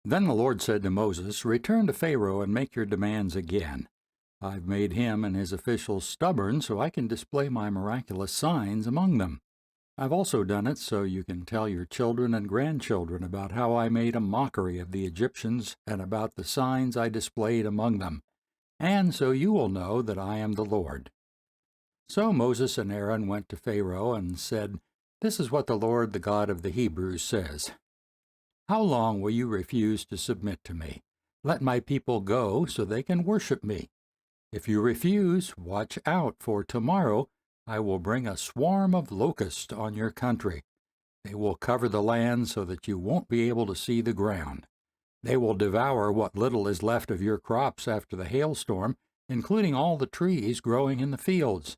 Then the Lord said to Moses, "Return to Pharaoh and make your demands again. I've made him and his officials stubborn so I can display my miraculous signs among them. I've also done it so you can tell your children and grandchildren about how I made a mockery of the Egyptians and about the signs I displayed among them, and so you will know that I am the Lord." So Moses and Aaron went to Pharaoh and said, "This is what the Lord, the God of the Hebrews, says. How long will you refuse to submit to me? Let my people go so they can worship me. If you refuse, watch out, for tomorrow I will bring a swarm of locusts on your country. They will cover the land so that you won't be able to see the ground. They will devour what little is left of your crops after the hailstorm, including all the trees growing in the fields.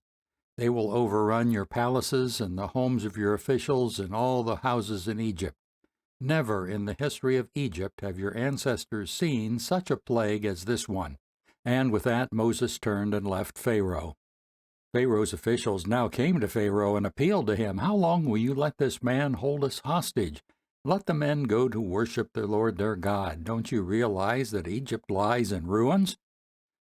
They will overrun your palaces and the homes of your officials and all the houses in Egypt. Never in the history of Egypt have your ancestors seen such a plague as this one." And with that Moses turned and left Pharaoh. Pharaoh's officials now came to Pharaoh and appealed to him, "How long will you let this man hold us hostage? Let the men go to worship the Lord their God. Don't you realize that Egypt lies in ruins?"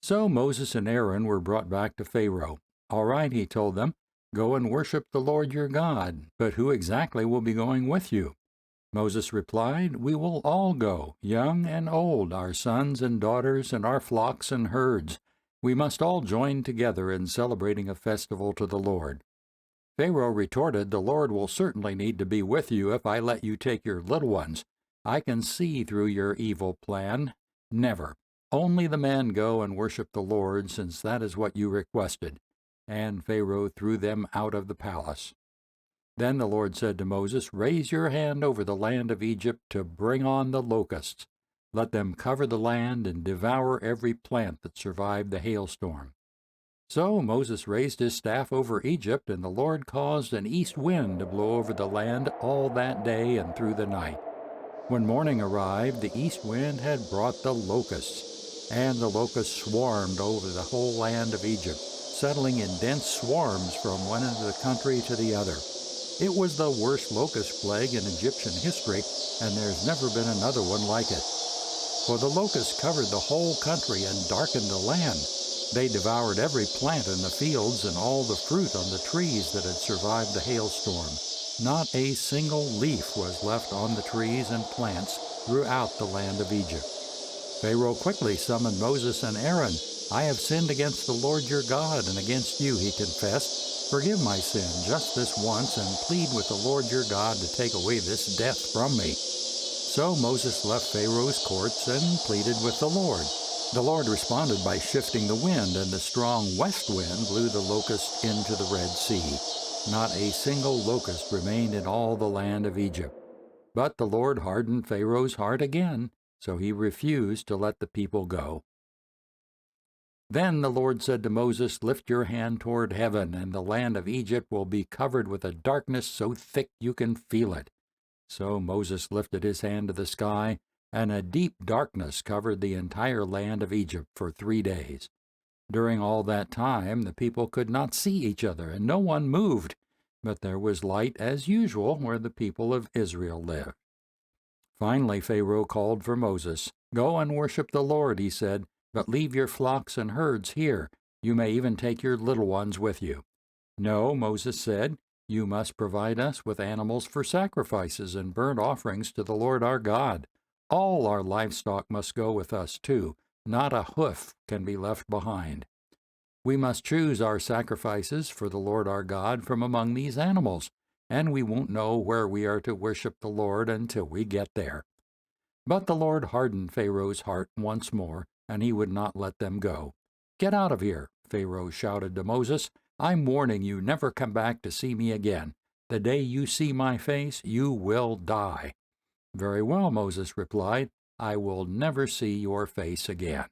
So Moses and Aaron were brought back to Pharaoh. "All right," he told them, "go and worship the Lord your God, but who exactly will be going with you?" Moses replied, "We will all go, young and old, our sons and daughters, and our flocks and herds. We must all join together in celebrating a festival to the Lord." Pharaoh retorted, "The Lord will certainly need to be with you if I let you take your little ones. I can see through your evil plan. Never. Only the men go and worship the Lord, since that is what you requested." And Pharaoh threw them out of the palace. Then the Lord said to Moses, "Raise your hand over the land of Egypt to bring on the locusts. Let them cover the land and devour every plant that survived the hailstorm." So Moses raised his staff over Egypt, and the Lord caused an east wind to blow over the land all that day and through the night. When morning arrived, the east wind had brought the locusts, and the locusts swarmed over the whole land of Egypt, settling in dense swarms from one end of the country to the other. It was the worst locust plague in Egyptian history, and there's never been another one like it. For the locusts covered the whole country and darkened the land. They devoured every plant in the fields and all the fruit on the trees that had survived the hailstorm. Not a single leaf was left on the trees and plants throughout the land of Egypt. Pharaoh quickly summoned Moses and Aaron. "I have sinned against the Lord your God and against you," he confessed. "Forgive my sin just this once and plead with the Lord your God to take away this death from me." So Moses left Pharaoh's courts and pleaded with the Lord. The Lord responded by shifting the wind, and the strong west wind blew the locusts into the Red Sea. Not a single locust remained in all the land of Egypt. But the Lord hardened Pharaoh's heart again, so he refused to let the people go. Then the Lord said to Moses, "Lift your hand toward heaven, and the land of Egypt will be covered with a darkness so thick you can feel it." So Moses lifted his hand to the sky, and a deep darkness covered the entire land of Egypt for 3 days. During all that time the people could not see each other, and no one moved, but there was light as usual where the people of Israel lived. Finally Pharaoh called for Moses. "Go and worship the Lord," he said, "but leave your flocks and herds here. You may even take your little ones with you." "No," Moses said, "you must provide us with animals for sacrifices and burnt offerings to the Lord our God. All our livestock must go with us, too. Not a hoof can be left behind. We must choose our sacrifices for the Lord our God from among these animals, and we won't know where we are to worship the Lord until we get there." But the Lord hardened Pharaoh's heart once more, and he would not let them go. "Get out of here," Pharaoh shouted to Moses. "I'm warning you, never come back to see me again. The day you see my face, you will die." "Very well," Moses replied, "I will never see your face again."